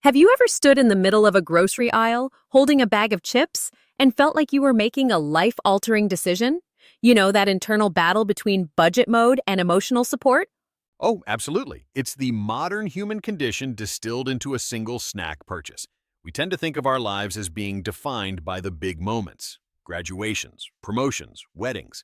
Have you ever stood in the middle of a grocery aisle holding a bag of chips and felt like you were making a life-altering decision? You know, that internal battle between budget mode and emotional support? Oh, absolutely. It's the modern human condition distilled into a single snack purchase. We tend to think of our lives as being defined by the big moments, graduations, promotions, weddings.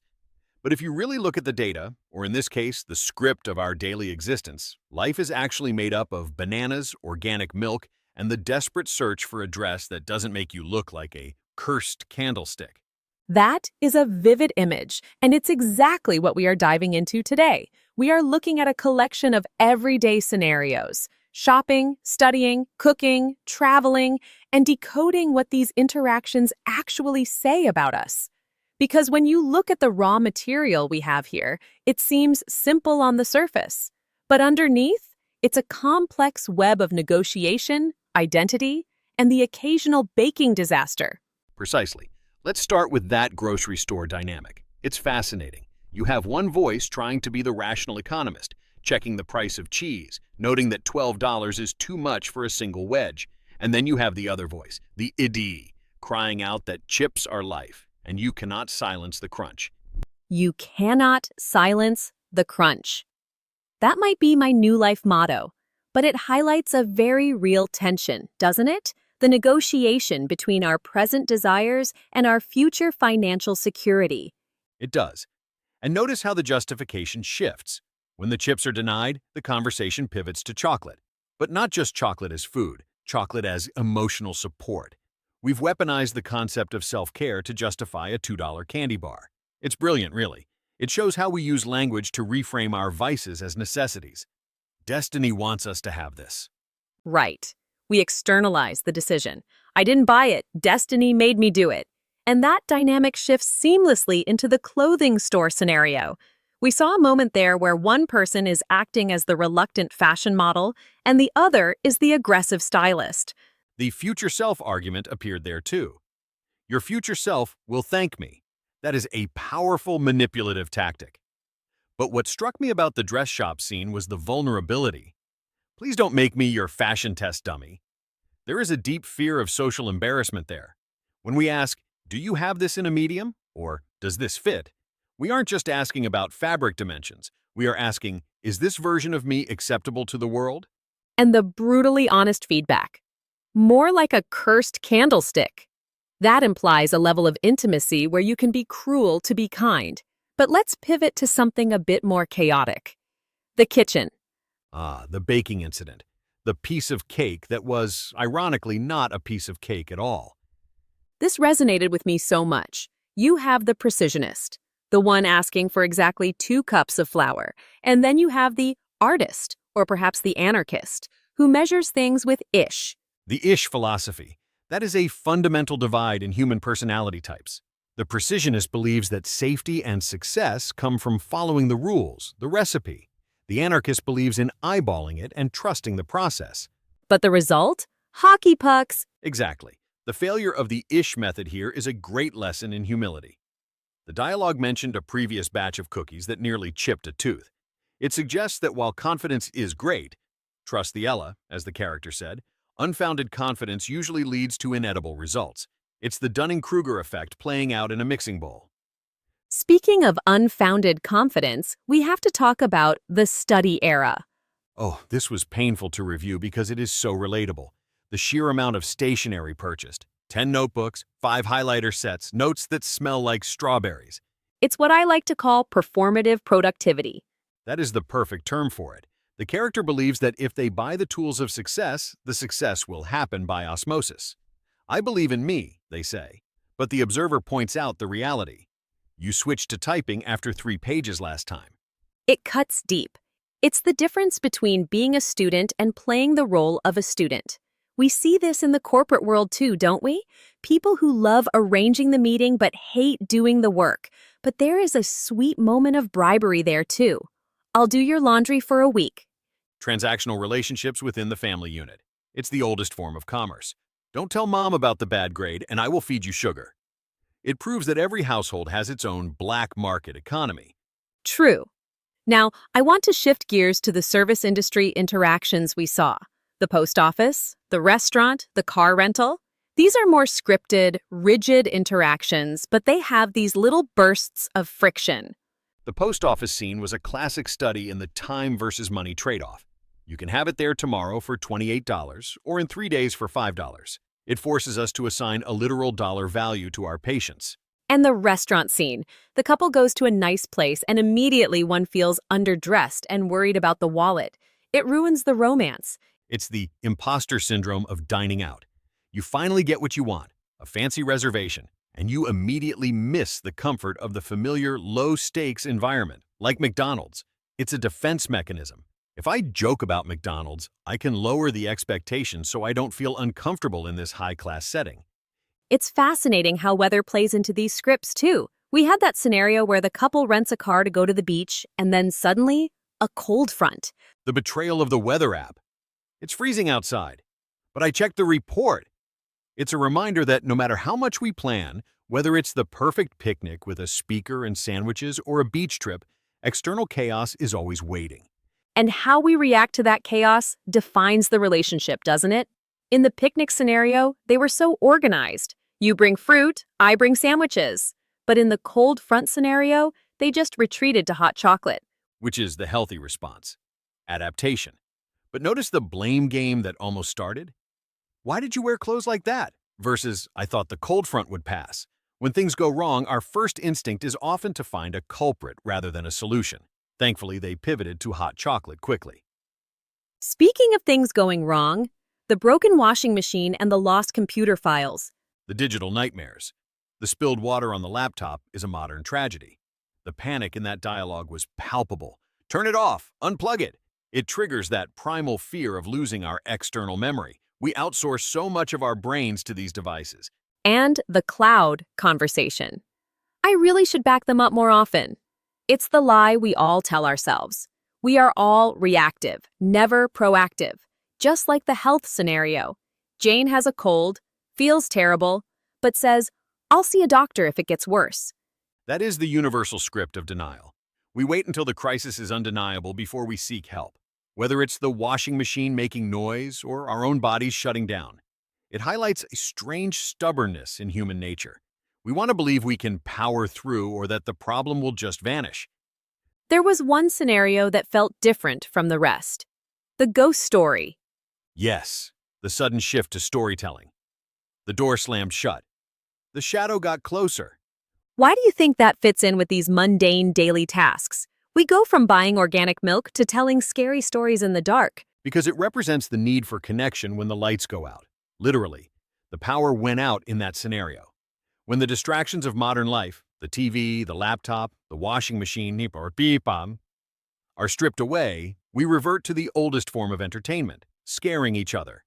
But if you really look at the data, or in this case, the script of our daily existence, life is actually made up of bananas, organic milk, and the desperate search for a dress that doesn't make you look like a cursed candlestick. That is a vivid image, and it's exactly what we are diving into today. We are looking at a collection of everyday scenarios: shopping, studying, cooking, traveling, and decoding what these interactions actually say about us. Because when you look at the raw material we have here, it seems simple on the surface. But underneath, it's a complex web of negotiation, identity, and the occasional baking disaster. Precisely. Let's start with that grocery store dynamic. It's fascinating. You have one voice trying to be the rational economist, checking the price of cheese, noting that $12 is too much for a single wedge. And then you have the other voice, the ID, crying out that chips are life, and you cannot silence the crunch. You cannot silence the crunch. That might be my new life motto, but it highlights a very real tension, doesn't it? The negotiation between our present desires and our future financial security. It does. And notice how the justification shifts. When the chips are denied, the conversation pivots to chocolate. But not just chocolate as food, chocolate as emotional support. We've weaponized the concept of self-care to justify a $2 candy bar. It's brilliant, really. It shows how we use language to reframe our vices as necessities. Destiny wants us to have this. Right. We externalize the decision. I didn't buy it. Destiny made me do it. And that dynamic shifts seamlessly into the clothing store scenario. We saw a moment there where one person is acting as the reluctant fashion model and the other is the aggressive stylist. The future self argument appeared there too. Your future self will thank me. That is a powerful manipulative tactic. But what struck me about the dress shop scene was the vulnerability. Please don't make me your fashion test dummy. There is a deep fear of social embarrassment there. When we ask, do you have this in a medium? Or does this fit? We aren't just asking about fabric dimensions. We are asking, is this version of me acceptable to the world? And the brutally honest feedback. More like a cursed candlestick. That implies a level of intimacy where you can be cruel to be kind. But let's pivot to something a bit more chaotic. The kitchen. Ah, the baking incident. The piece of cake that was, ironically, not a piece of cake at all. This resonated with me so much. You have the precisionist, the one asking for exactly 2 cups of flour, and then you have the artist, or perhaps the anarchist, who measures things with ish. The ish philosophy. That is a fundamental divide in human personality types. The precisionist believes that safety and success come from following the rules, the recipe. The anarchist believes in eyeballing it and trusting the process. But the result? Hockey pucks. Exactly. The failure of the ish method here is a great lesson in humility. The dialogue mentioned a previous batch of cookies that nearly chipped a tooth. It suggests that while confidence is great, trust the Ella, as the character said, unfounded confidence usually leads to inedible results. It's the Dunning-Kruger effect playing out in a mixing bowl. Speaking of unfounded confidence, we have to talk about the study era. Oh, this was painful to review because it is so relatable. The sheer amount of stationery purchased. 10 notebooks, 5 highlighter sets, notes that smell like strawberries. It's what I like to call performative productivity. That is the perfect term for it. The character believes that if they buy the tools of success, the success will happen by osmosis. I believe in me, they say. But the observer points out the reality. You switched to typing after 3 pages last time. It cuts deep. It's the difference between being a student and playing the role of a student. We see this in the corporate world too, don't we? People who love arranging the meeting but hate doing the work. But there is a sweet moment of bribery there too. I'll do your laundry for a week. Transactional relationships within the family unit. It's the oldest form of commerce. Don't tell mom about the bad grade and I will feed you sugar. It proves that every household has its own black market economy. True. Now, I want to shift gears to the service industry interactions we saw. The post office, the restaurant, the car rental. These are more scripted, rigid interactions, but they have these little bursts of friction. The post office scene was a classic study in the time versus money trade-off. You can have it there tomorrow for $28 or in 3 days for $5. It forces us to assign a literal dollar value to our patience. And the restaurant scene. The couple goes to a nice place and immediately one feels underdressed and worried about the wallet. It ruins the romance. It's the imposter syndrome of dining out. You finally get what you want, a fancy reservation, and you immediately miss the comfort of the familiar low-stakes environment, like McDonald's. It's a defense mechanism. If I joke about McDonald's, I can lower the expectations so I don't feel uncomfortable in this high-class setting. It's fascinating how weather plays into these scripts, too. We had that scenario where the couple rents a car to go to the beach, and then suddenly, a cold front. The betrayal of the weather app. It's freezing outside, but I checked the report. It's a reminder that no matter how much we plan, whether it's the perfect picnic with a speaker and sandwiches or a beach trip, external chaos is always waiting. And how we react to that chaos defines the relationship, doesn't it? In the picnic scenario, they were so organized. You bring fruit, I bring sandwiches. But in the cold front scenario, they just retreated to hot chocolate. Which is the healthy response. Adaptation. But notice the blame game that almost started? Why did you wear clothes like that? Versus, I thought the cold front would pass. When things go wrong, our first instinct is often to find a culprit rather than a solution. Thankfully, they pivoted to hot chocolate quickly. Speaking of things going wrong, the broken washing machine and the lost computer files. The digital nightmares. The spilled water on the laptop is a modern tragedy. The panic in that dialogue was palpable. Turn it off, unplug it. It triggers that primal fear of losing our external memory. We outsource so much of our brains to these devices. And the cloud conversation. I really should back them up more often. It's the lie we all tell ourselves. We are all reactive, never proactive. Just like the health scenario. Jane has a cold, feels terrible, but says, I'll see a doctor if it gets worse. That is the universal script of denial. We wait until the crisis is undeniable before we seek help, whether it's the washing machine making noise or our own bodies shutting down. It highlights a strange stubbornness in human nature. We want to believe we can power through or that the problem will just vanish. There was one scenario that felt different from the rest. The ghost story. Yes, the sudden shift to storytelling. The door slammed shut. The shadow got closer. Why do you think that fits in with these mundane daily tasks? We go from buying organic milk to telling scary stories in the dark. Because it represents the need for connection when the lights go out. Literally, the power went out in that scenario. When the distractions of modern life, the TV, the laptop, the washing machine, or beepam, are stripped away, we revert to the oldest form of entertainment, scaring each other.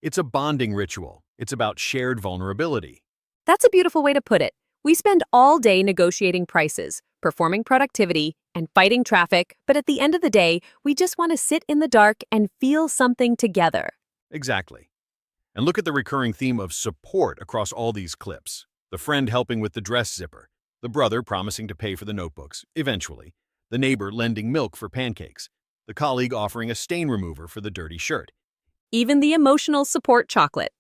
It's a bonding ritual. It's about shared vulnerability. That's a beautiful way to put it. We spend all day negotiating prices, performing productivity, and fighting traffic, but at the end of the day, we just want to sit in the dark and feel something together. Exactly. And look at the recurring theme of support across all these clips. The friend helping with the dress zipper, the brother promising to pay for the notebooks, eventually, the neighbor lending milk for pancakes, the colleague offering a stain remover for the dirty shirt. Even the emotional support chocolate.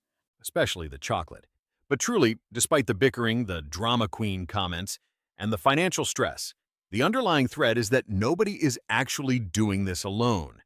Especially the chocolate. But truly, despite the bickering, the drama queen comments, and the financial stress, the underlying thread is that nobody is actually doing this alone.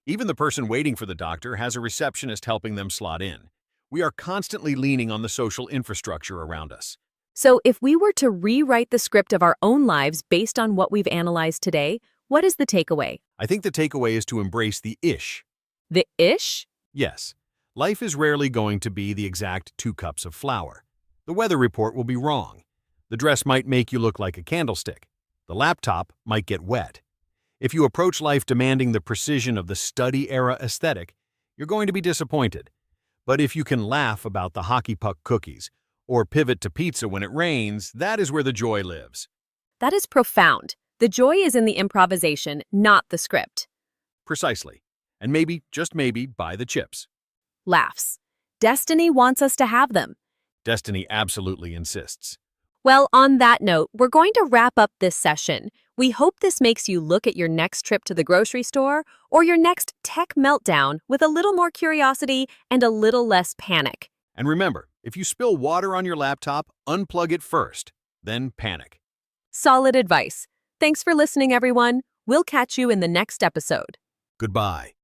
Even the person waiting for the doctor has a receptionist helping them slot in. We are constantly leaning on the social infrastructure around us. So if we were to rewrite the script of our own lives based on what we've analyzed today, what is the takeaway? I think the takeaway is to embrace the ish. The ish? Yes, life is rarely going to be the exact 2 cups of flour. The weather report will be wrong. The dress might make you look like a candlestick. The laptop might get wet. If you approach life demanding the precision of the study-era aesthetic, you're going to be disappointed. But if you can laugh about the hockey puck cookies or pivot to pizza when it rains, that is where the joy lives. That is profound. The joy is in the improvisation, not the script. Precisely. And maybe, just maybe, buy the chips. Laughs. Destiny wants us to have them. Destiny absolutely insists. Well, on that note, we're going to wrap up this session. We hope this makes you look at your next trip to the grocery store or your next tech meltdown with a little more curiosity and a little less panic. And remember, if you spill water on your laptop, unplug it first, then panic. Solid advice. Thanks for listening, everyone. We'll catch you in the next episode. Goodbye.